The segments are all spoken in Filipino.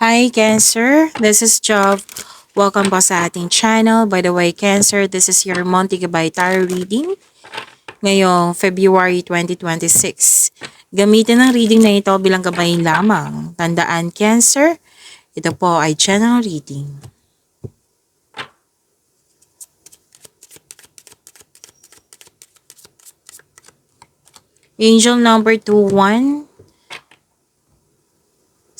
Hi Cancer, this is Jov. Welcome po sa ating channel. By the way, Cancer, this is your Monty Gabay Tarot reading ngayong February 2026. Gamitin ang reading na ito bilang gabay lamang. Tandaan Cancer, ito po ay general reading. Angel number 21.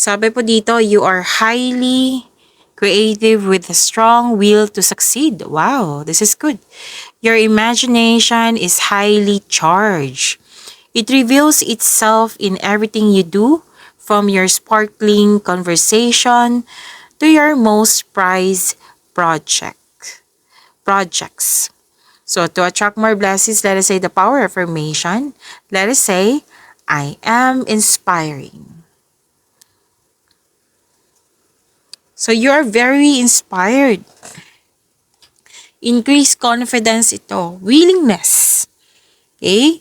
Sabi po dito, you are highly creative with a strong will to succeed. Wow, this is good. Your imagination is highly charged. It reveals itself in everything you do, from your sparkling conversation to your most prized projects. So to attract more blessings, let us say the power affirmation. Let us say, I am inspiring. So you are very inspired. Increase confidence ito. Willingness. Okay?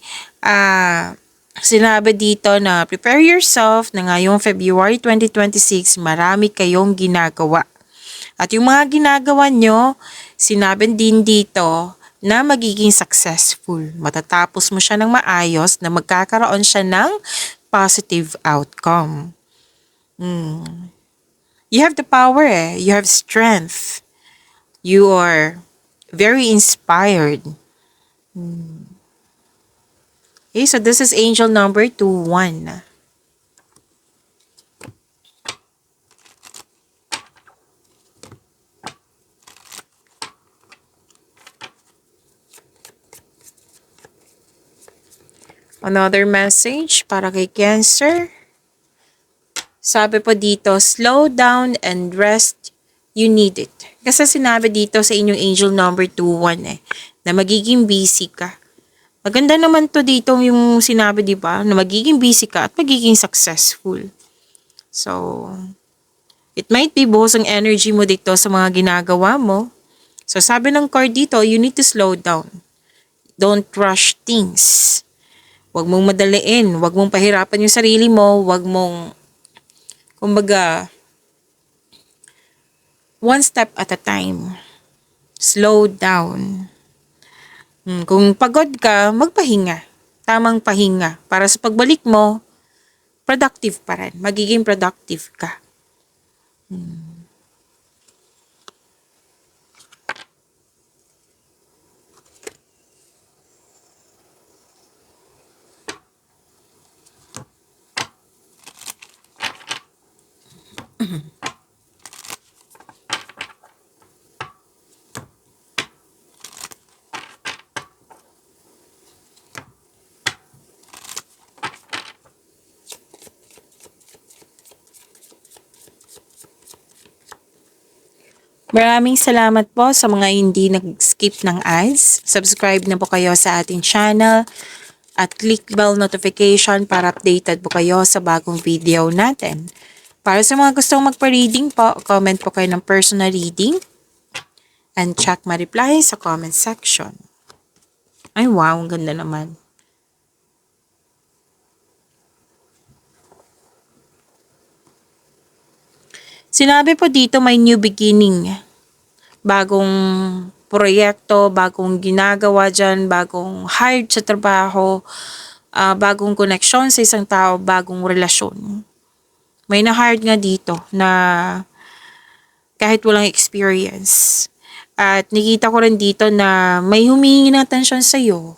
Sinabi dito na prepare yourself na ngayong February 2026, marami kayong ginagawa. At yung mga ginagawa nyo, sinabi din dito na magiging successful. Matatapos mo siya ng maayos na magkakaroon siya ng positive outcome. You have the power You have strength. You are very inspired. Okay, so this is angel number 21. Another message para kay Cancer. Sabi po dito, slow down and rest, you need it. Kasi sinabi dito sa inyong angel number 21 na magiging busy ka. Maganda naman to dito yung sinabi, di ba? Na magiging busy ka at magiging successful. So, it might be buhos ang energy mo dito sa mga ginagawa mo. So, sabi ng card dito, you need to slow down. Don't rush things. Huwag mong madaliin. Huwag mong pahirapan yung sarili mo. Huwag mong, kumbaga, one step at a time. Slow down. Kung pagod ka, magpahinga. Tamang pahinga. Para sa pagbalik mo, productive pa rin. Magiging productive ka. Maraming salamat po sa mga hindi nag-skip ng ads. Subscribe na po kayo sa ating channel at click bell notification para updated po kayo sa bagong video natin. Para sa mga gustong magpa-reading po, comment po kayo ng personal reading and check my reply sa comment section. Ay wow, ang ganda naman. Sinabi po dito may new beginning. Bagong proyekto, bagong ginagawa dyan, bagong hired sa trabaho, bagong connection sa isang tao, bagong relasyon. May na-hired nga dito na kahit walang experience. At nakita ko rin dito na may humingi ng atensyon sa'yo.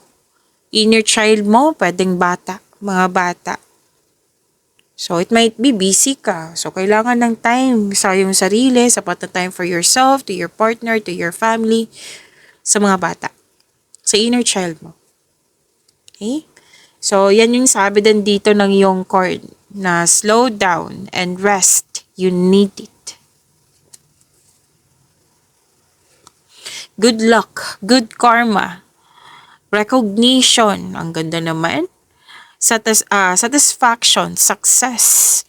Inner child mo, pwedeng bata, mga bata. So, it might be busy ka. So, kailangan ng time sa iyong sarili, sapat na time for yourself, to your partner, to your family, sa mga bata. Sa inner child mo. Okay? So, yan yung sabi din dito ng iyong card na slow down and rest. You need it. Good luck, good karma, recognition, ang ganda naman. Satisfaction, success,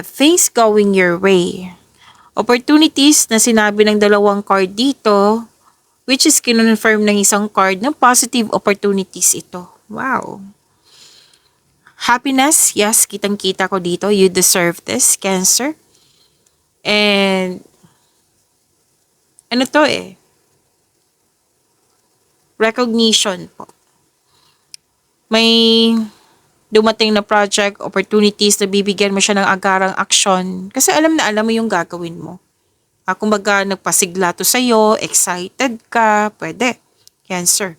things going your way. Opportunities na sinabi ng dalawang card dito, which is kinonfirm ng isang card na positive opportunities ito. Wow. Happiness, yes, kitang-kita ko dito. You deserve this, Cancer. And ano to recognition po. May dumating na project, opportunities na bibigyan mo siya ng agarang aksyon kasi alam na alam mo yung gagawin mo. Kumbaga, nagpasigla to sa'yo, excited ka, pwede. Cancer.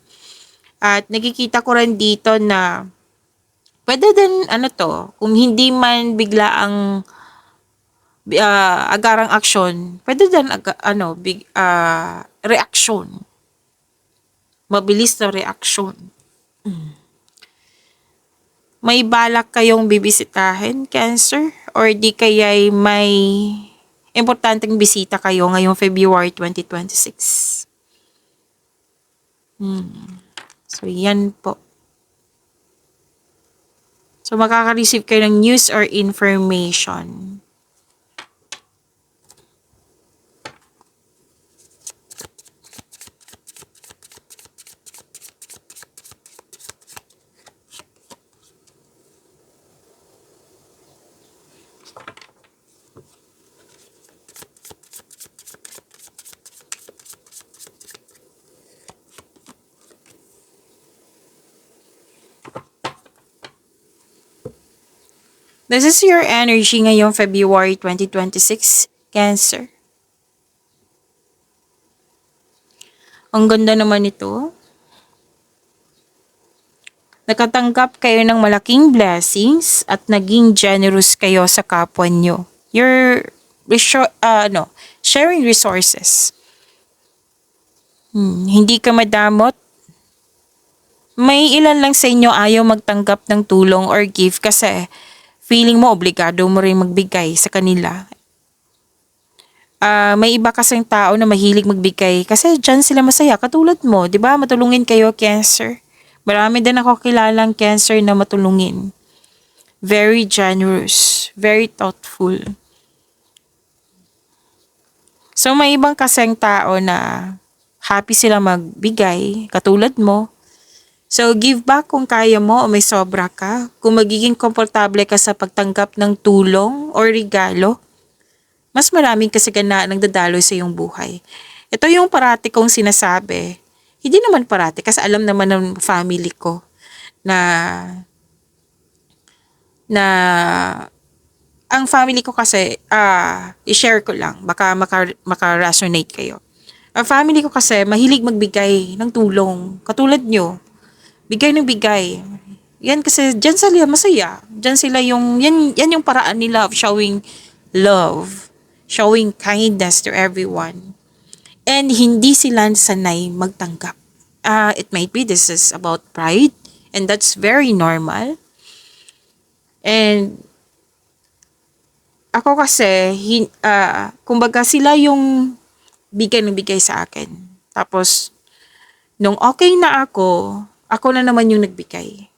At nakikita ko rin dito na pwede din, kung hindi man bigla ang agarang aksyon, pwede din, reaksyon. Mabilis na reaksyon. May balak kayong bibisitahin, Cancer? Or di kaya'y may importanteng bisita kayo ngayong February 2026? So, yan po. So, makaka-receive kayo ng news or information. This is your energy ngayong February 2026, Cancer. Ang ganda naman ito. Nakatanggap kayo ng malaking blessings at naging generous kayo sa kapwa nyo. You're sharing resources. Hindi ka madamot. May ilan lang sa inyo ayaw magtanggap ng tulong or gift kasi feeling mo obligado mo rin magbigay sa kanila. May iba kasing tao na mahilig magbigay kasi dyan sila masaya katulad mo, 'di ba? Matulungin kayo, Cancer. Marami din ako kilalang Cancer na matulungin. Very generous, very thoughtful. So may ibang kasing tao na happy sila magbigay katulad mo. So, give back kung kaya mo o may sobra ka. Kung magiging komportable ka sa pagtanggap ng tulong o regalo, mas maraming kasaganaan ang dadaloy sa iyong buhay. Ito yung parati kong sinasabi. Hindi naman parati kasi alam naman ng family ko na ang family ko kasi, i-share ko lang, baka maka-resonate kayo. Ang family ko kasi mahilig magbigay ng tulong, katulad nyo. Bigay ng bigay. Yan kasi dyan sila masaya. Dyan sila yan yung paraan nila of showing love, showing kindness to everyone. And hindi sila sanay magtanggap. It might be this is about pride and that's very normal. And ako kasi, kumbaga sila yung bigay ng bigay sa akin. Tapos, nung okay na ako na naman yung nagbigay.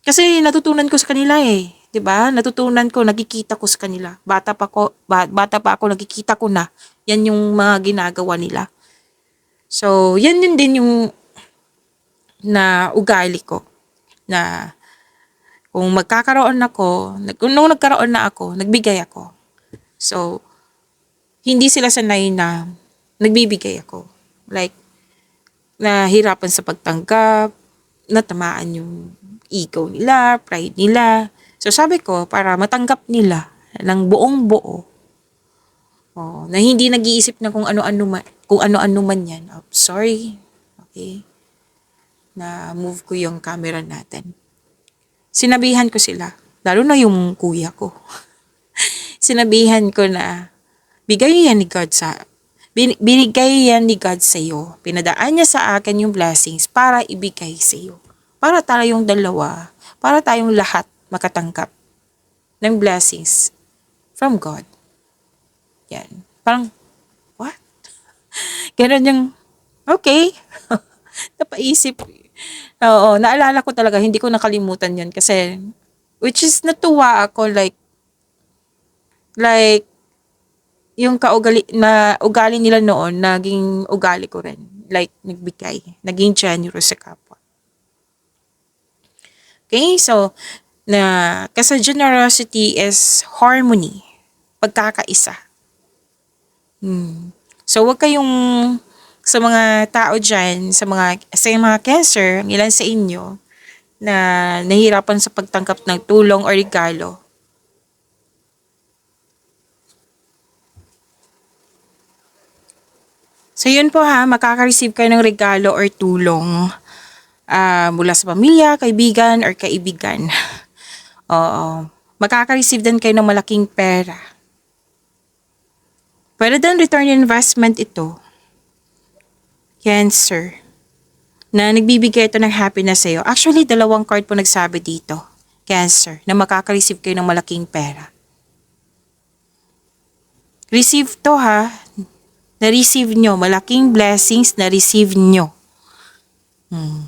Kasi natutunan ko sa kanila 'di ba? Natutunan ko, nakikita ko sa kanila. Bata pa ako nakikita ko na yan yung mga ginagawa nila. So, yan yun din yung na ugali ko na kung nung nagkaroon na ako, nagbigay ako. So, hindi sila sanay na nagbibigay ako. Like, nahirapan sa pagtanggap, natamaan yung ego nila, pride nila. So sabi ko, para matanggap nila ng buong buo, na hindi nag-iisip na kung ano-ano man yan. Sorry. Okay. Na move ko yung camera natin. Sinabihan ko sila, lalo na yung kuya ko. Sinabihan ko na, binigay yan ni God sa iyo. Pinadaan niya sa akin yung blessings para ibigay sa iyo. Para tayong dalawa, para tayong lahat makatanggap ng blessings from God. Yan. Parang, what? Ganon yung, okay. Napaisip. Oo, naalala ko talaga, hindi ko nakalimutan yun kasi, which is natuwa ako like, yung ugali nila noon, naging ugali ko rin. Like, nagbigay. Naging generous sa kapwa. Okay, so, kasi generosity is harmony. Pagkakaisa. So, wag kayong sa mga tao dyan, sa mga Cancer, ang ilan sa inyo, na nahihirapan sa pagtanggap ng tulong o regalo. So, yun po ha, makaka-receive kayo ng regalo or tulong mula sa pamilya, kaibigan, or kaibigan. Oo. Makaka-receive din kayo ng malaking pera. Pwede din return investment ito. Cancer. Na nagbibigay ito ng happiness sa'yo. Actually, dalawang card po nagsabi dito. Cancer. Na makaka-receive kayo ng malaking pera. Receive to ha. Na-receive nyo. Malaking blessings na-receive nyo.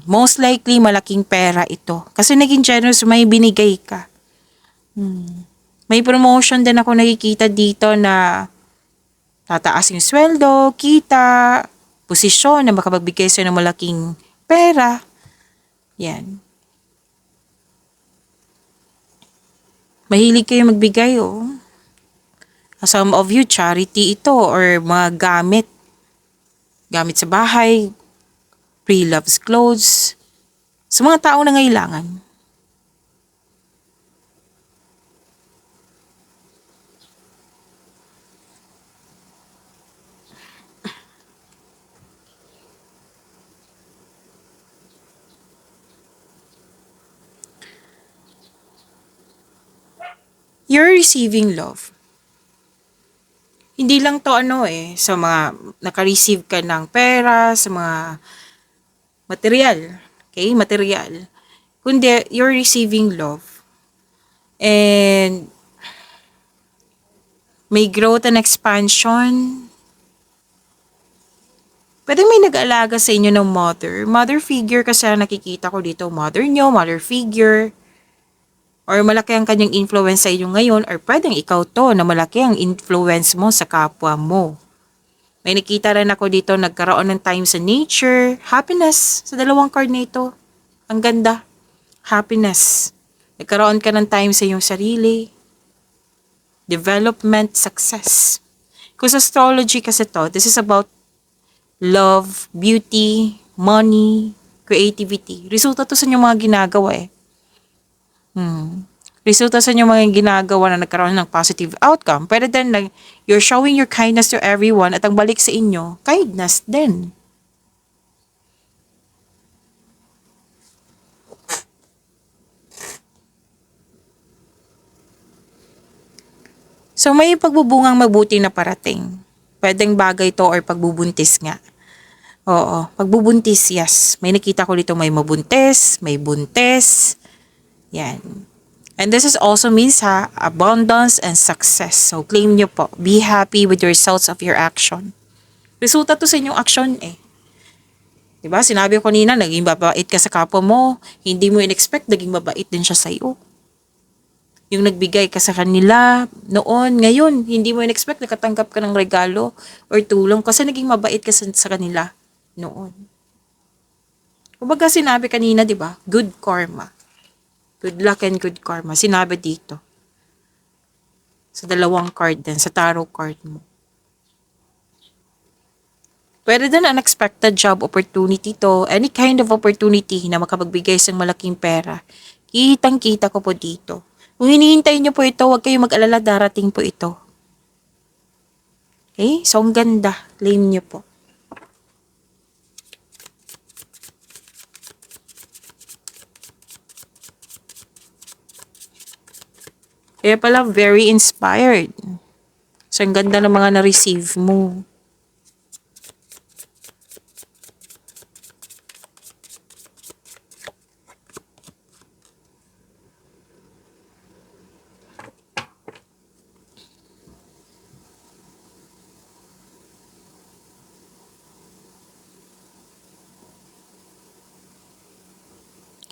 Most likely, malaking pera ito. Kasi naging generous, may binigay ka. May promotion din ako nakikita dito na tataas yung sweldo, kita, posisyon na makapagbigay sa'yo ng malaking pera. Yan. Mahilig kayo magbigay, oh. Some of you, charity ito or mga gamit. Gamit sa bahay, pre-loves clothes, sa mga taong nangailangan. You're receiving love. Hindi lang to sa mga naka-receive ka ng pera, sa mga material. Okay? Material. Kundi, you're receiving love. And may growth and expansion. Pwede may nag-alaga sa inyo ng mother. Mother figure kasi nakikita ko dito. Mother nyo, mother figure. Or malaki ang kanyang influence sa inyo ngayon. Or pwedeng ikaw to na malaki ang influence mo sa kapwa mo. May nakita rin ako dito nagkaroon ng time sa nature. Happiness sa dalawang card na ito. Ang ganda. Happiness. Nagkaroon ka ng time sa iyong sarili. Development, success. Kung sa astrology kasi to, this is about love, beauty, money, creativity. Resulta to sa inyong mga ginagawa Resulta sa inyong mga ginagawa na nagkaroon ng positive outcome. Pero then, you're showing your kindness to everyone at ang balik sa inyo, kindness din. So, may pagbubungang mabuti na parating. Pwedeng bagay to or pagbubuntis nga. Oo, pagbubuntis, yes. May nakita ko dito may mabuntis, may buntis. Yan. And this is also means abundance and success. So, claim nyo po. Be happy with the results of your action. Resulta to sa inyong action Diba? Sinabi ko kanina, naging mabait ka sa kapwa mo. Hindi mo in-expect, naging mabait din siya sa'yo. Yung nagbigay ka sa kanila noon, ngayon, hindi mo in-expect, nakatanggap ka ng regalo or tulong kasi naging mabait ka sa kanila noon. Kumbaga sinabi kanina, di ba? Good karma. Good luck and good karma. Sinabi dito. Sa dalawang card din, sa tarot card mo. Pwede din unexpected job opportunity to. Any kind of opportunity na makapagbigay sa malaking pera. Kitang-kita ko po dito. Kung hinihintay nyo po ito, huwag kayong mag-alala, darating po ito. Okay? So, ang ganda. Claim nyo po. Kaya pala, very inspired. So, ang ganda ng mga na-receive mo.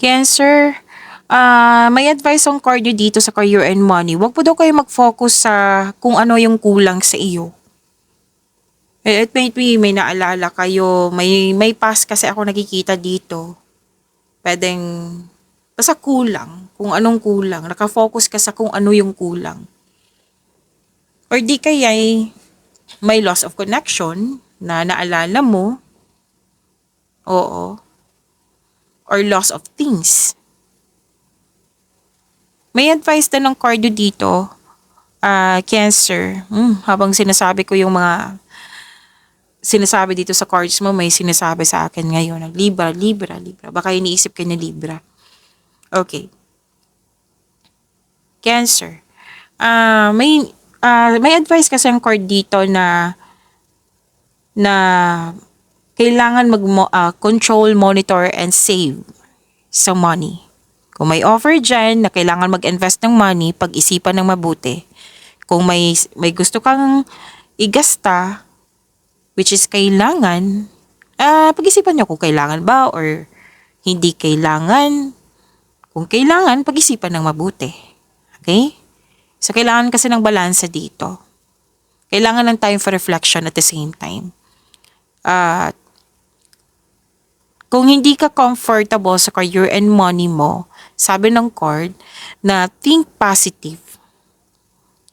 Cancer, may advice ang card nyo dito sa career and money. Huwag po daw kayo mag-focus sa kung ano yung kulang sa iyo. It may be, may naalala kayo, may past kasi ako nakikita dito. Pwedeng, basta kulang, kung anong kulang. Nakafocus ka sa kung ano yung kulang. Or di kaya, May loss of connection na naalala mo, oo, or loss of things. May advice din ng card dito, Cancer. Habang sinasabi ko yung mga sinasabi dito sa cards mo, may sinasabi sa akin ngayon. Libra, Libra, Libra. Baka iniisip ka na Libra. Okay. Cancer. May advice kasi ang card dito na kailangan control, monitor, and save sa money. Kung may offer dyan na kailangan mag-invest ng money, pag-isipan ng mabuti. Kung may gusto kang igasta, which is kailangan, pag-isipan nyo kung kailangan ba or hindi kailangan. Kung kailangan, pag-isipan ng mabuti. Okay? So, kailangan kasi ng balansa dito. Kailangan ng time for reflection at the same time. Kung hindi ka comfortable sa career and money mo, sabi ng card na think positive.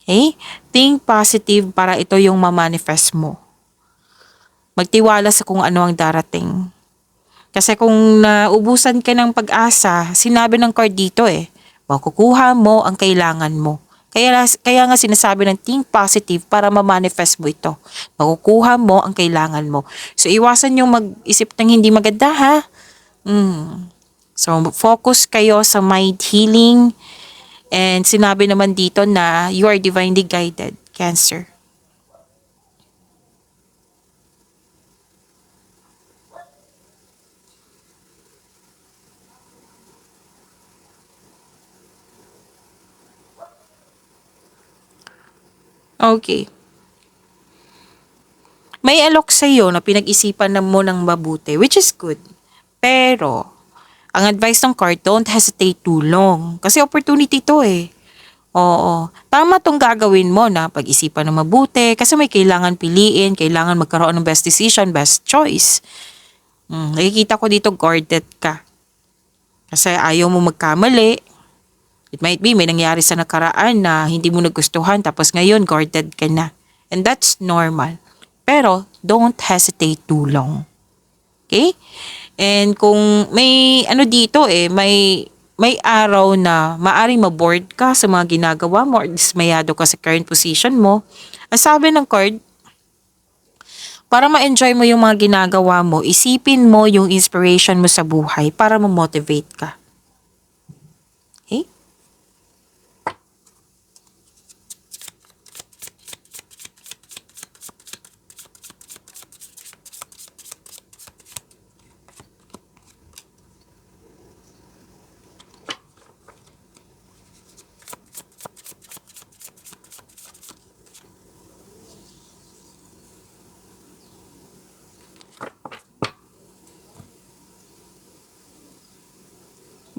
Okay? Think positive para ito yung ma-manifest mo. Magtiwala sa kung ano ang darating. Kasi kung naubusan ka ng pag-asa, sinabi ng card dito makukuha mo ang kailangan mo. Kaya nga sinasabi ng think positive para ma-manifest mo ito. Makukuha mo ang kailangan mo. So, iwasan yung mag-isip ng hindi maganda, ha? So, focus kayo sa mind healing. And sinabi naman dito na you are divinely guided, Cancer. Okay. May alok sa iyo na pinag-isipan na mo ng mabuti, which is good. Pero, ang advice ng card, don't hesitate too long. Kasi opportunity to Oo. Tama tong gagawin mo na pag-isipan ng mabuti kasi may kailangan piliin, kailangan magkaroon ng best decision, best choice. Nakikita ko dito guarded ka. Kasi ayaw mo magkamali. It might be may nangyari sa nakaraan na hindi mo nagustuhan tapos ngayon guarded ka na. And that's normal. Pero don't hesitate too long. Okay? And kung may dito may araw na maaring maboard ka sa mga ginagawa mo or dismayado ka sa current position mo. Ang sabi ng card, para ma-enjoy mo yung mga ginagawa mo, isipin mo yung inspiration mo sa buhay para ma-motivate ka. Okay?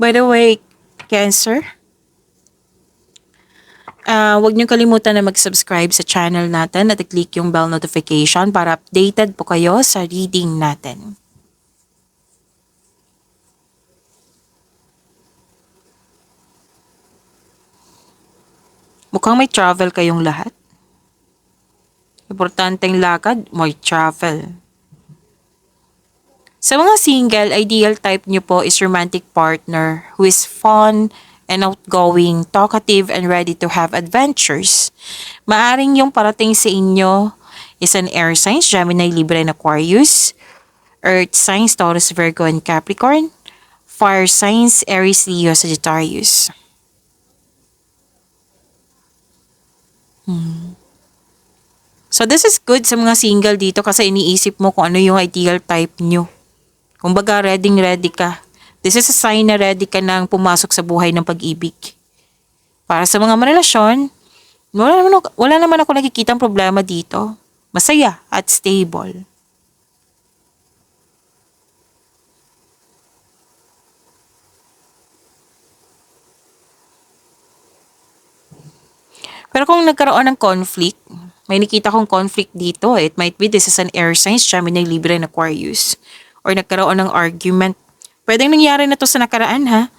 By the way, Cancer, huwag niyong kalimutan na mag-subscribe sa channel natin at i-click yung bell notification para updated po kayo sa reading natin. Mukhang may travel kayong lahat. Importanteng lakad, may travel. Sa mga single, ideal type niyo po is romantic partner who is fun and outgoing, talkative, and ready to have adventures. Maaring yung parating sa inyo is an air signs, Gemini, Libra, and Aquarius. Earth signs, Taurus, Virgo, and Capricorn. Fire signs, Aries, Leo, Sagittarius. So this is good sa mga single dito kasi iniisip mo kung ano yung ideal type nyo. Kumbaga, ready ka. This is a sign na ready ka nang pumasok sa buhay ng pag-ibig. Para sa mga marelasyon, wala naman ako nakikitang problema dito. Masaya at stable. Pero kung nagkaroon ng conflict, may nakita kong conflict dito. It might be this is an air signs, Gemini, Libra, and Aquarius. Or nagkaroon ng argument. Pwedeng nangyari na to sa nakaraan, ha?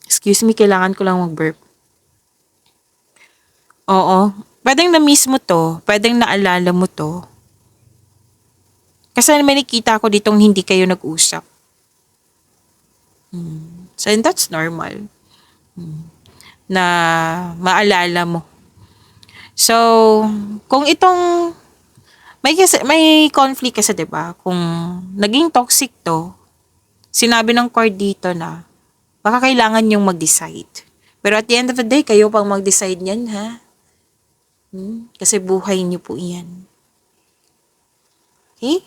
Excuse me, kailangan ko lang mag-burp. Oo. Pwedeng na-miss mo to, pwedeng naalala mo to. Kasi may nakita ko ditong hindi kayo nag-usap. So, and that's normal. Na maalala mo. So, kung itong may conflict kasi 'di ba? Kung naging toxic to, sinabi ng court dito na baka kailangan yung mag-decide. Pero at the end of the day, kayo pang mag-decide niyan, ha? Kasi buhay niyo po 'yan. Okay?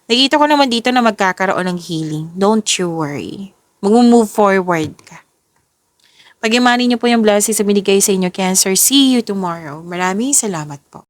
Nakita ko naman dito na magkakaroon ng healing. Don't you worry. Mag-move forward ka. Pag-imani niyo po yung blessings sa binigay sa inyo, Cancer. See you tomorrow. Maraming salamat po.